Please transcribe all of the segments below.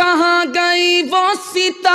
کہاں گئی وہ سیتا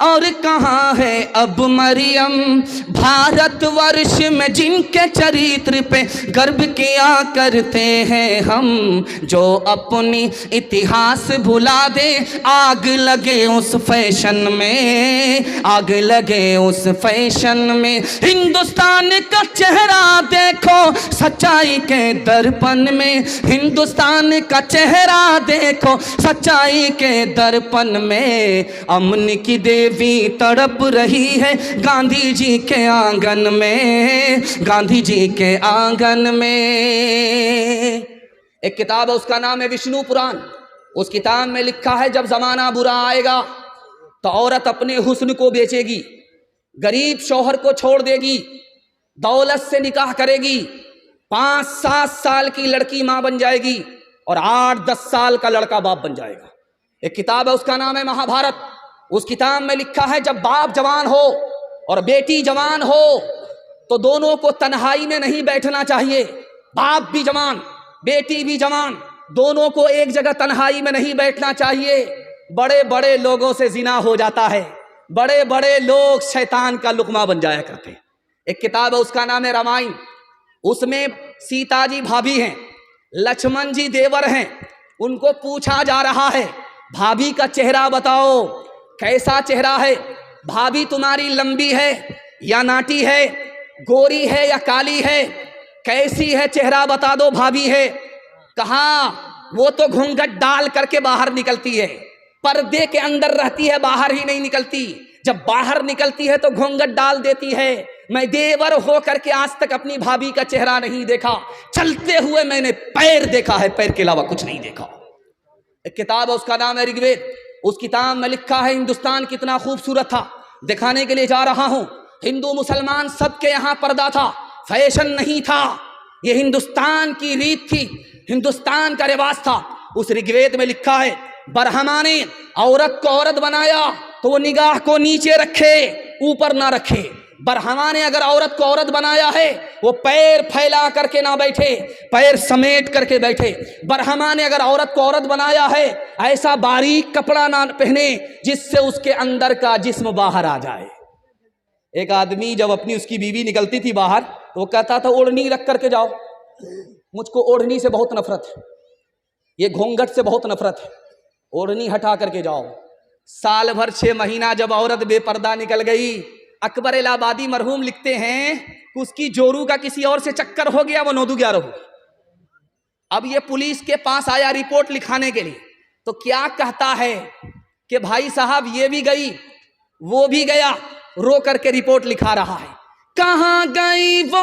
اور کہاں ہے اب مریم؟ بھارت ورش میں جن کے چریتر پہ گرو کیا کرتے ہیں ہم، جو اپنی اتہاس بھلا دے آگ لگے اس فیشن میں، آگ لگے اس فیشن میں۔ ہندوستان کا چہرہ دیکھو سچائی کے درپن میں، ہندوستان کا چہرہ دیکھو سچائی کے درپن میں۔ امن کی دیوی تڑپ رہی ہے گاندھی جی کے آنگن میں، گاندھی جی کے آنگن میں۔ ایک کتاب ہے، اس کا نام ہے وشنو پران۔ اس کتاب میں لکھا ہے جب زمانہ برا آئے گا تو عورت اپنے حسن کو بیچے گی، غریب شوہر کو چھوڑ دے گی، دولت سے نکاح کرے گی، 5-7 سال کی لڑکی ماں بن جائے گی اور 8-10 سال کا لڑکا باپ بن جائے گا۔ ایک کتاب ہے، اس کا نام ہے مہا بھارت۔ اس کتاب میں لکھا ہے جب باپ جوان ہو اور بیٹی جوان ہو تو دونوں کو تنہائی میں نہیں بیٹھنا چاہیے۔ باپ بھی جوان بیٹی بھی جوان، دونوں کو ایک جگہ تنہائی میں نہیں بیٹھنا چاہیے۔ بڑے بڑے لوگوں سے زنا ہو جاتا ہے، بڑے بڑے لوگ شیطان کا لقمہ بن جایا کرتے ہیں۔ ایک کتاب ہے، اس کا نام ہے رامائن۔ اس میں سیتا جی بھابھی ہیں، لکشمن جی دیور ہیں۔ ان کو پوچھا جا رہا ہے بھابھی کا چہرہ بتاؤ، کیسا چہرہ ہے؟ بھابھی تمہاری لمبی ہے یا ناٹی ہے، گوری ہے یا کالی ہے، کیسی ہے چہرہ بتا دو بھابھی ہے۔ کہاں وہ تو گھونگھٹ ڈال کر کے باہر نکلتی ہے، پردے کے اندر رہتی ہے، باہر ہی نہیں نکلتی۔ جب باہر نکلتی ہے تو گھونگھٹ ڈال دیتی ہے۔ میں دیور ہو کر کے آج تک اپنی بھابھی کا چہرہ نہیں دیکھا، چلتے ہوئے میں نے پیر دیکھا ہے، پیر کے علاوہ کچھ نہیں دیکھا۔ ایک کتاب ہے، اس کا نام ہے رگ وید۔ اس کتاب میں لکھا ہے ہندوستان کتنا خوبصورت تھا۔ دکھانے کے لیے جا رہا ہوں، ہندو مسلمان سب کے یہاں پردہ تھا، فیشن نہیں تھا، یہ ہندوستان کی ریت تھی، ہندوستان کا رواج تھا۔ اس رگ وید میں لکھا ہے برہما نے عورت کو عورت بنایا تو وہ نگاہ کو نیچے رکھے، اوپر نہ رکھے۔ برہما نے اگر عورت کو عورت بنایا ہے وہ پیر پھیلا کر کے نہ بیٹھے، پیر سمیٹ کر کے بیٹھے۔ برہما نے اگر عورت کو عورت بنایا ہے ایسا باریک کپڑا نہ پہنے جس سے اس کے اندر کا جسم باہر آ جائے۔ ایک آدمی جب اپنی اس کی بیوی نکلتی تھی باہر تو وہ کہتا تھا اوڑھنی رکھ کر کے جاؤ، مجھ کو اوڑھنی سے بہت نفرت ہے، یہ گھونگھٹ سے بہت نفرت ہے، اوڑھنی ہٹا کر کے جاؤ۔ سال بھر 6 مہینہ جب عورت بے پردہ نکل گئی، اکبر الہ آبادی مرحوم لکھتے ہیں کہ اس کی جورو کا کسی اور سے چکر ہو گیا، وہ 9-11 ہو گئی۔ اب یہ پولیس کے پاس آیا رپورٹ لکھانے کے لیے تو کیا کہتا ہے کہ بھائی صاحب یہ بھی گئی وہ بھی گیا، رو کر کے رپورٹ لکھا رہا ہے۔ کہاں گئی وہ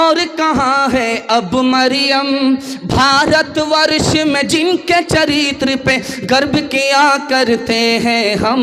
اور کہاں ہے اب مریم؟ بھارت ورش میں جن کے چریتر پہ گرو کیا کرتے ہیں ہم،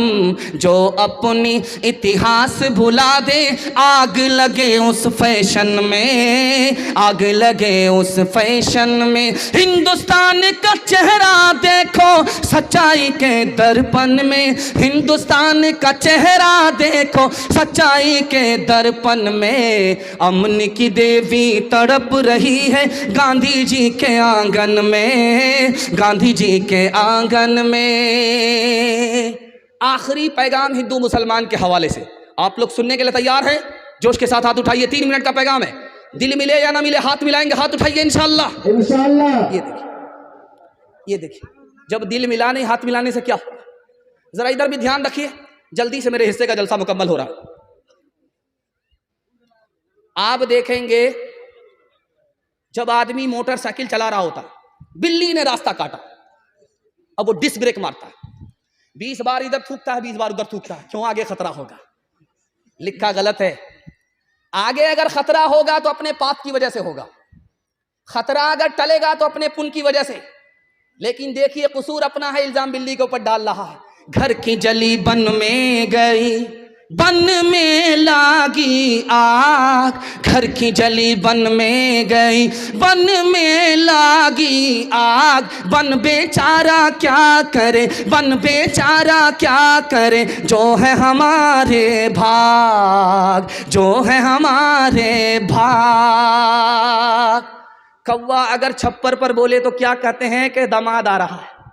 جو اپنی اتہاس بھلا دے آگ لگے اس فیشن میں، آگ لگے اس فیشن میں۔ ہندوستان کا چہرہ دیکھو سچائی کے درپن میں، ہندوستان کا چہرہ دیکھو سچائی کے درپن میں۔ امن کی دیوی تڑپ رہی ہے گاندھی جی کے آنگن میں، گاندھی جی کے آنگن میں۔ آخری پیغام ہندو مسلمان کے حوالے سے آپ لوگ سننے کے لیے تیار ہیں؟ جوش کے ساتھ ہاتھ اٹھائیے، 3 منٹ کا پیغام ہے۔ دل ملے یا نہ ملے ہاتھ ملائیں گے، ہاتھ اٹھائیے انشاءاللہ۔ انشاءاللہ۔ یہ دیکھیے جب دل ملانے ہاتھ ملانے سے کیا ہوگا، ذرا ادھر بھی دھیان رکھیے، جلدی سے میرے حصے کا جلسہ مکمل ہو رہا۔ آپ دیکھیں گے جب آدمی موٹر سائیکل چلا رہا ہوتا، بلی نے راستہ کاٹا، اب وہ ڈسک بریک مارتا ہے، 20 بار ادھر تھوکتا ہے، 20 بار ادھر تھوکتا ہے، کیوں؟ آگے خطرہ ہوگا۔ لکھا غلط ہے، آگے اگر خطرہ ہوگا تو اپنے پاپ کی وجہ سے ہوگا، خطرہ اگر ٹلے گا تو اپنے پن کی وجہ سے۔ لیکن دیکھیے قصور اپنا ہے، الزام بلی کے اوپر ڈال رہا ہے۔ گھر کی جلی بن میں گئی، بن میں لاگی آگ، گھر کی جلی بن میں گئی، بن میں لاگی آگ، بن بیچارہ کیا کرے، بن بیچارہ کیا کرے، جو ہے ہمارے بھاگ، جو ہے ہمارے بھاگ۔ کوا اگر چھپر پر بولے تو کیا کہتے ہیں کہ دماد آ رہا ہے،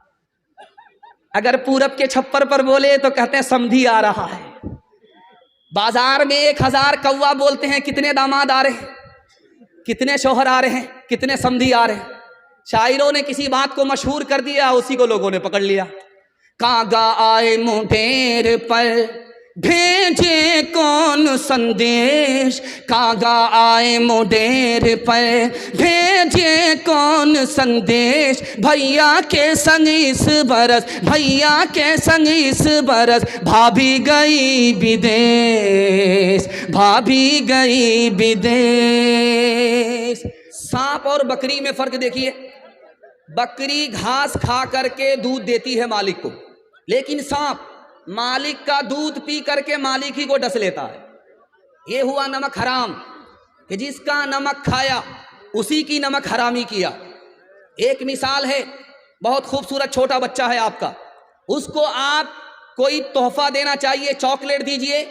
اگر پورب کے چھپر پر بولے تو کہتے ہیں سمدھی آ رہا ہے. بازار میں 1000 کوا بولتے ہیں کتنے داماد آ رہے ہیں, کتنے شوہر آ رہے ہیں, کتنے سمدھی آ رہے ہیں. شاعروں نے کسی بات کو مشہور کر دیا, اسی کو لوگوں نے پکڑ لیا. کاغا آئے مڈیر پر بھیجے کون سندیش, کاغا آئے مڈیر پر بھیجے کون سندیش, بھیا کے سنگ اس برس, بھیا کے سنگ اس برس, بھابھی گئی بدیس, بھابھی گئی بدیس. سانپ اور بکری میں فرق دیکھیے. بکری گھاس کھا کر کے دودھ دیتی ہے مالک کو, لیکن سانپ مالک کا دودھ پی کر کے مالک ہی کو ڈس لیتا ہے. یہ ہوا نمک حرام, کہ جس کا نمک کھایا اسی کی نمک حرامی کیا. ایک مثال ہے, بہت خوبصورت چھوٹا بچہ ہے آپ کا, اس کو آپ کوئی تحفہ دینا چاہیے, چاکلیٹ دیجئے,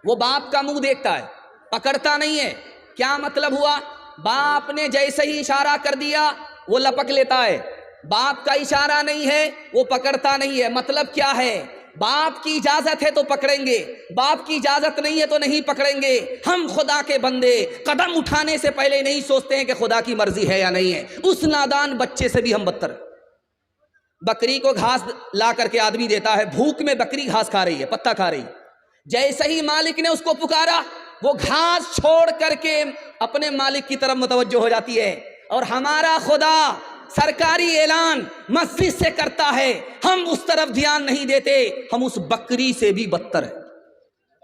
وہ باپ کا منہ دیکھتا ہے, پکڑتا نہیں ہے. کیا مطلب ہوا؟ باپ نے جیسے ہی اشارہ کر دیا وہ لپک لیتا ہے. باپ کا اشارہ نہیں ہے وہ پکڑتا نہیں ہے. مطلب کیا ہے؟ باپ کی اجازت ہے تو پکڑیں گے, باپ کی اجازت نہیں ہے تو نہیں پکڑیں گے. ہم خدا کے بندے قدم اٹھانے سے پہلے نہیں سوچتے ہیں کہ خدا کی مرضی ہے یا نہیں ہے. اس نادان بچے سے بھی ہم بدتر. بکری کو گھاس لا کر کے آدمی دیتا ہے, بھوک میں بکری گھاس کھا رہی ہے, پتا کھا رہی ہے. جیسے ہی مالک نے اس کو پکارا وہ گھاس چھوڑ کر کے اپنے مالک کی طرف متوجہ ہو جاتی ہے. اور ہمارا خدا سرکاری اعلان مسجد سے کرتا ہے, ہم اس طرف دھیان نہیں دیتے, ہم اس بکری سے بھی بدتر ہیں.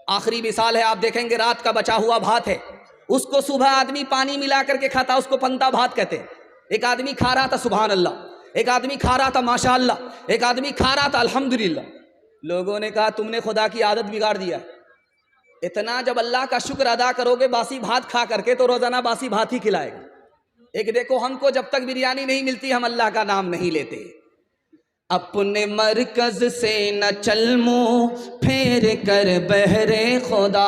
آخری مثال ہے, آپ دیکھیں گے رات کا بچا ہوا بھات ہے, اس کو صبح آدمی پانی ملا کر کے کھاتا, اس کو پنتا بھات کہتے ہیں. ایک آدمی کھا رہا تھا سبحان اللہ, ایک آدمی کھا رہا تھا ماشاء اللہ, ایک آدمی کھا رہا تھا الحمدللہ. لوگوں نے کہا تم نے خدا کی عادت بگاڑ دیا. اتنا جب اللہ کا شکر ادا کرو گے باسی بھات کھا کر کے تو روزانہ باسی بھات ہی کھلائے گا. ایک دیکھو, ہم کو جب تک بریانی نہیں ملتی ہم اللہ کا نام نہیں لیتے. اپنے مرکز سے نہ چل منہ پھیر کر بہرے خدا,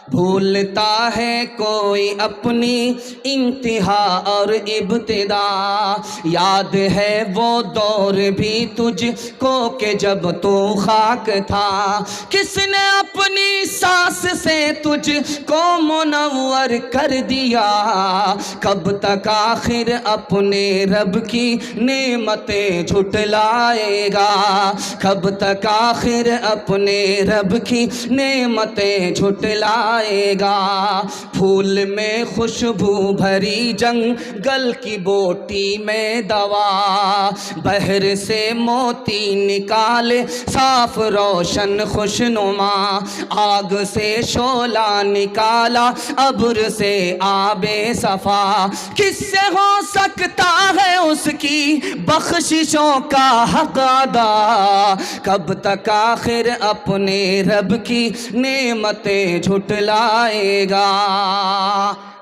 بھولتا ہے کوئی اپنی انتہا اور ابتدا. یاد ہے وہ دور بھی تجھ کو کہ جب تو خاک تھا, کس نے اپنی سانس سے تجھ کو منور کر دیا. کب تک آخر اپنے رب کی نعمتیں جھٹلائے گا, کب تک آخر اپنے رب کی نعمتیں جھٹلائے گا. پھول میں خوشبو بھری جنگل کی بوٹی میں دوا, بحر سے موتی نکالے صاف روشن خوشنما, آگ سے شعلہ نکالا ابر سے آب صفا. کس سے ہو سکتا ہے اس کی بخششوں کا حق ادا, کب تک آخر اپنے رب کی نعمتیں جھٹلائے گا.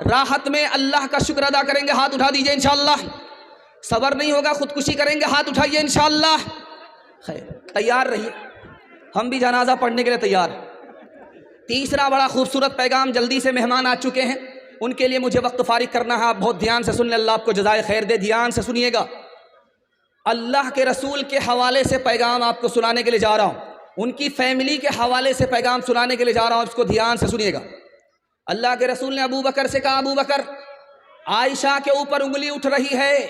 راحت میں اللہ کا شکر ادا کریں گے, ہاتھ اٹھا دیجئے انشاءاللہ. صبر نہیں ہوگا خودکشی کریں گے, ہاتھ اٹھائیے انشاءاللہ. خیر, تیار رہیے, ہم بھی جنازہ پڑھنے کے لیے تیار ہیں. تیسرا بڑا خوبصورت پیغام, جلدی سے مہمان آ چکے ہیں, ان کے لیے مجھے وقت فارغ کرنا ہے. آپ بہت دھیان سے سن لیں, اللہ آپ کو جزائے خیر دے. دھیان سے سنیے گا, اللہ کے رسول کے حوالے سے پیغام آپ کو سنانے کے لیے جا رہا ہوں, ان کی فیملی کے حوالے سے پیغام سنانے کے لیے جا رہا ہوں, اس کو دھیان سے سنیے گا. اللہ کے رسول نے ابو بکر سے کہا, ابو بکر عائشہ کے اوپر انگلی اٹھ رہی ہے,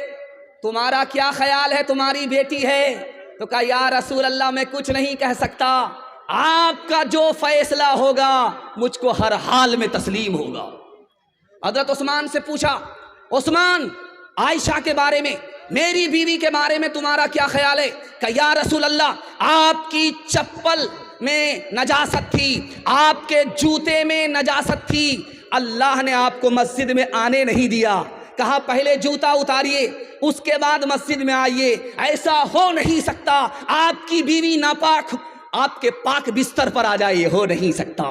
تمہارا کیا خیال ہے, تمہاری بیٹی ہے. تو کہا یا رسول اللہ میں کچھ نہیں کہہ سکتا, آپ کا جو فیصلہ ہوگا مجھ کو ہر حال میں تسلیم ہوگا. حضرت عثمان سے پوچھا, عثمان عائشہ کے بارے میں, میری بیوی کے بارے میں تمہارا کیا خیال ہے؟ کہ یا رسول اللہ آپ کی چپل میں نجاست تھی, آپ کے جوتے میں نجاست تھی, اللہ نے آپ کو مسجد میں آنے نہیں دیا. کہا پہلے جوتا اتاریے اس کے بعد مسجد میں آئیے, ایسا ہو نہیں سکتا, آپ کی بیوی ناپاک آپ کے پاک بستر پر آ جائے, ہو نہیں سکتا.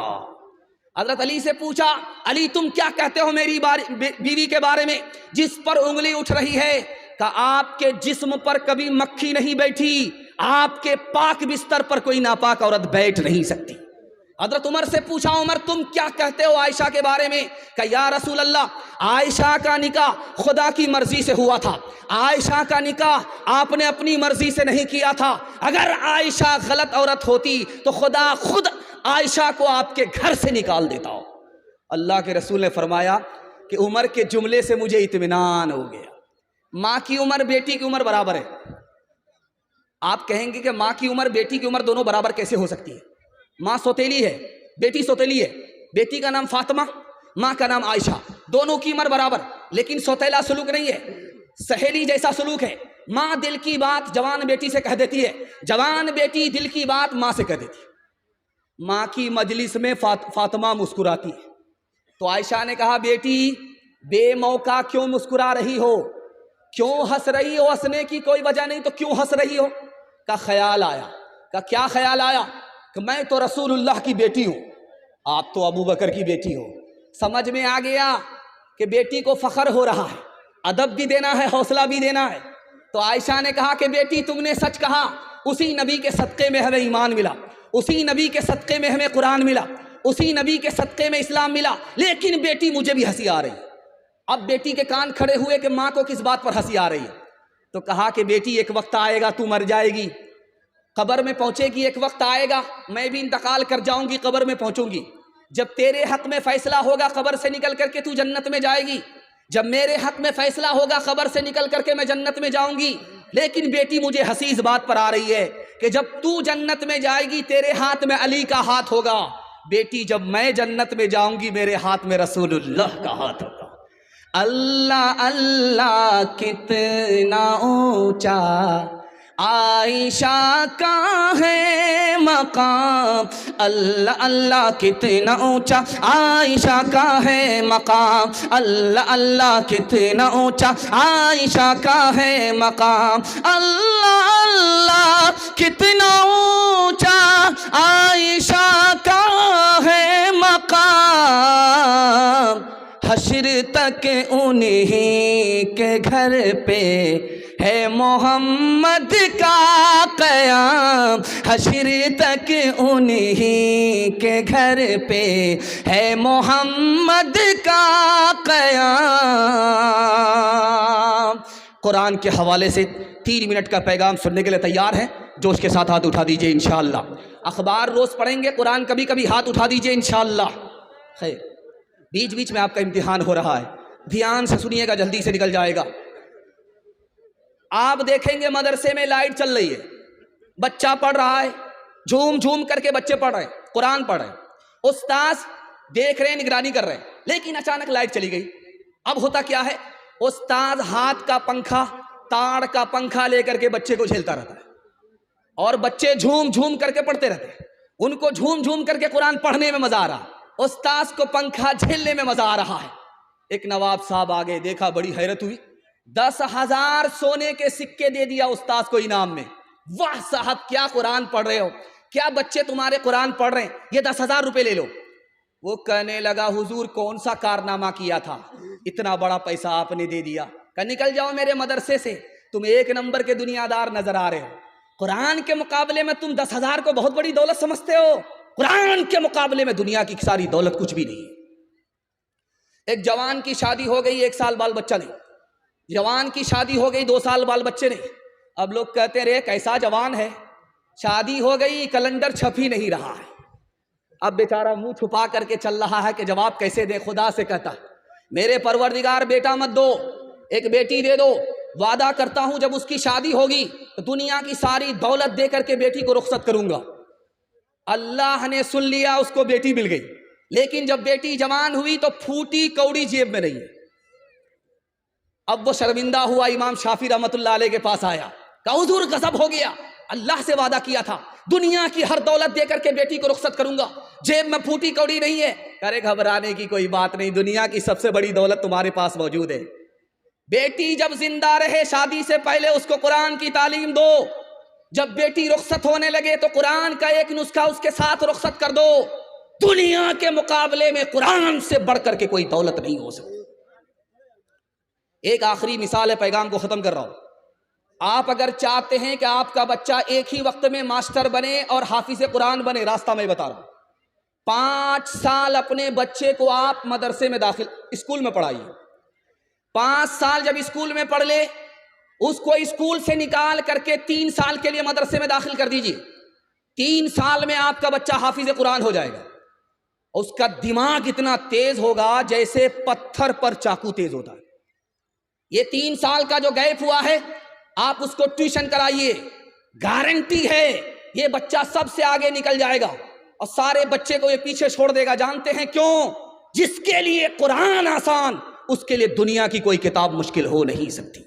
حضرت علی سے پوچھا, علی تم کیا کہتے ہو میری بیوی کے بارے میں جس پر انگلی اٹھ رہی ہے؟ کہ آپ کے جسم پر کبھی مکھی نہیں بیٹھی, آپ کے پاک بستر پر کوئی ناپاک عورت بیٹھ نہیں سکتی. حضرت عمر سے پوچھا عمر تم کیا کہتے ہو عائشہ کے بارے میں؟ کہ یا رسول اللہ عائشہ کا نکاح خدا کی مرضی سے ہوا تھا، عائشہ کا نکاح آپ نے اپنی مرضی سے نہیں کیا تھا، اگر عائشہ غلط عورت ہوتی تو خدا خود عائشہ کو آپ کے گھر سے نکال دیتا ہو۔ اللہ کے رسول نے فرمایا کہ عمر کے جملے سے مجھے اطمینان ہو گیا۔ ماں کی عمر بیٹی کی عمر برابر ہے۔ آپ کہیں گے کہ ماں کی عمر بیٹی کی عمر دونوں برابر کیسے ہو سکتی ہے؟ ماں سوتیلی ہے، بیٹی سوتیلی ہے، بیٹی کا نام فاطمہ، ماں کا نام عائشہ، دونوں کی عمر برابر، لیکن سوتیلا سلوک نہیں ہے، سہیلی جیسا سلوک ہے۔ ماں دل کی بات جوان بیٹی سے کہہ دیتی ہے، جوان بیٹی دل کی بات ماں سے کہہ دیتی ہے۔ ماں کی مجلس میں فاطمہ مسکراتی ہے تو عائشہ نے کہا بیٹی بے موقع کیوں مسکرا رہی ہو، کیوں ہنس رہی ہو؟ ہنسنے کی کوئی وجہ نہیں تو کیوں ہنس رہی ہو؟ کا خیال آیا۔ کا کیا خیال آیا؟ کہ میں تو رسول اللہ کی بیٹی ہوں، آپ تو ابو بکر کی بیٹی ہو۔ سمجھ میں آ گیا کہ بیٹی کو فخر ہو رہا ہے، ادب بھی دینا ہے، حوصلہ بھی دینا ہے۔ تو عائشہ نے کہا کہ بیٹی تم نے سچ کہا، اسی نبی کے صدقے میں ہمیں ایمان ملا، اسی نبی کے صدقے میں ہمیں قرآن ملا، اسی نبی کے صدقے میں اسلام ملا، لیکن بیٹی مجھے بھی ہنسی آ رہی ہے۔ اب بیٹی کے کان کھڑے ہوئے کہ ماں کو کس بات پر ہنسی آ رہی ہے؟ تو کہا کہ بیٹی ایک وقت آئے گا تو مر جائے گی، قبر میں پہنچے گی، ایک وقت آئے گا میں بھی انتقال کر جاؤں گی، قبر میں پہنچوں گی، جب تیرے حق میں فیصلہ ہوگا قبر سے نکل کر کے تو جنت میں جائے گی، جب میرے حق میں فیصلہ ہوگا قبر سے نکل کر کے میں جنت میں جاؤں گی۔ لیکن بیٹی مجھے ہنسی اس بات پر آ رہی ہے کہ جب تو جنت میں جائے گی تیرے ہاتھ میں علی کا ہاتھ ہوگا، بیٹی جب میں جنت میں جاؤں گی میرے ہاتھ میں رسول اللہ کا ہاتھ ہوگا۔ اللہ اللہ کتنا اونچا عائشہ کا ہے مقام، اللہ اللہ کتنا اونچا عائشہ کا ہے مقام، اللہ اللہ کتنا اونچا عائشہ کا ہے مقام، اللہ اللہ کتنا اونچا عائشہ کا ہے مقام، حشر تک انہی کے گھر پہ ہے محمد کا قیام، حشر تک انہی کے گھر پہ ہے محمد کا قیام۔ قرآن کے حوالے سے 3 منٹ کا پیغام سننے کے لیے تیار ہیں؟ جوش کے ساتھ ہاتھ اٹھا دیجئے انشاءاللہ۔ اخبار روز پڑھیں گے، قرآن کبھی کبھی، ہاتھ اٹھا دیجئے انشاءاللہ۔ خیر، بیچ بیچ میں آپ کا امتحان ہو رہا ہے، دھیان سے سنیے گا، جلدی سے نکل جائے گا۔ آپ دیکھیں گے مدرسے میں لائٹ چل رہی ہے، بچہ پڑھ رہا ہے، جھوم جھوم کر کے بچے پڑھ رہے ہیں، قرآن پڑھ رہے ہیں، استاذ دیکھ رہے ہیں، نگرانی کر رہے ہیں، لیکن اچانک لائٹ چلی گئی۔ اب ہوتا کیا ہے؟ استاذ ہاتھ کا پنکھا، تار کا پنکھا لے کر کے بچے کو جھیلتا رہتا ہے، اور بچے جھوم جھوم کر کے پڑھتے رہتے ہیں، ان کو جھوم جھوم کر کے قرآن پڑھنے میں مزہ آ رہا، استاذ کو پنکھا جھیلنے میں مزہ آ رہا ہے۔ ایک نواب صاحب آگے دیکھا، بڑی حیرت ہوئی، 10,000 سونے کے سکے دے دیا استاذ کو انعام میں۔ واہ صاحب کیا قرآن پڑھ رہے ہو، کیا بچے تمہارے قرآن پڑھ رہے ہیں، یہ 10,000 روپے لے لو۔ وہ کہنے لگا حضور کون سا کارنامہ کیا تھا، اتنا بڑا پیسہ آپ نے دے دیا؟ کہ نکل جاؤ میرے مدرسے سے، تم 1 نمبر کے دنیا دار نظر آ رہے ہو، قرآن کے مقابلے میں تم 10,000 کو بہت بڑی دولت سمجھتے ہو، قرآن کے مقابلے میں دنیا کی ساری دولت کچھ بھی نہیں۔ ایک جوان کی شادی ہو گئی، 1 سال بال بچہ نہیں، جوان کی شادی ہو گئی، 2 سال بال بچے نہیں۔ اب لوگ کہتے رہے کیسا جوان ہے، شادی ہو گئی، کیلنڈر چھپ ہی نہیں رہا ہے۔ اب بیچارہ منہ چھپا کر کے چل رہا ہے کہ جواب کیسے دے۔ خدا سے کہتا میرے پروردگار بیٹا مت دو، ایک بیٹی دے دو، وعدہ کرتا ہوں جب اس کی شادی ہوگی تو دنیا کی ساری دولت دے کر کے بیٹی کو رخصت کروں گا۔ اللہ نے سن لیا، اس کو بیٹی مل گئی، لیکن جب بیٹی جوان ہوئی تو پھوٹی کوڑی جیب میں نہیں ہے۔ اب وہ شرمندہ ہوا، امام شافعی رحمۃ اللہ علیہ کے پاس آیا، کہا حضور غضب ہو گیا، اللہ سے وعدہ کیا تھا دنیا کی ہر دولت دے کر کے بیٹی کو رخصت کروں گا، جیب میں پھوٹی کوڑی نہیں ہے۔ ارے گھبرانے کی کوئی بات نہیں، دنیا کی سب سے بڑی دولت تمہارے پاس موجود ہے۔ بیٹی جب زندہ رہے شادی سے پہلے اس کو قرآن کی تعلیم دو، جب بیٹی رخصت ہونے لگے تو قرآن کا ایک نسخہ اس کے ساتھ رخصت کر دو۔ دنیا کے مقابلے میں قرآن سے بڑھ کر کے کوئی دولت نہیں ہو سکتی۔ ایک آخری مثال ہے، پیغام کو ختم کر رہا ہوں۔ آپ اگر چاہتے ہیں کہ آپ کا بچہ ایک ہی وقت میں ماسٹر بنے اور حافظ قرآن بنے، راستہ میں بتا رہا ہوں، 5 سال اپنے بچے کو آپ مدرسے میں اسکول میں پڑھائیے. 5 سال جب اسکول میں پڑھ لے, اس کو اسکول سے نکال کر کے 3 سال کے لیے مدرسے میں داخل کر دیجیے. 3 سال میں آپ کا بچہ حافظ قرآن ہو جائے گا. اس کا دماغ اتنا تیز ہوگا جیسے پتھر پر چاقو تیز ہوتا ہے. یہ 3 سال کا جو گیپ ہوا ہے, آپ اس کو ٹیوشن کرائیے, گارنٹی ہے یہ بچہ سب سے آگے نکل جائے گا اور سارے بچے کو یہ پیچھے چھوڑ دے گا. جانتے ہیں کیوں؟ جس کے لیے قرآن آسان, اس کے لیے دنیا کی کوئی کتاب مشکل ہو نہیں سکتی.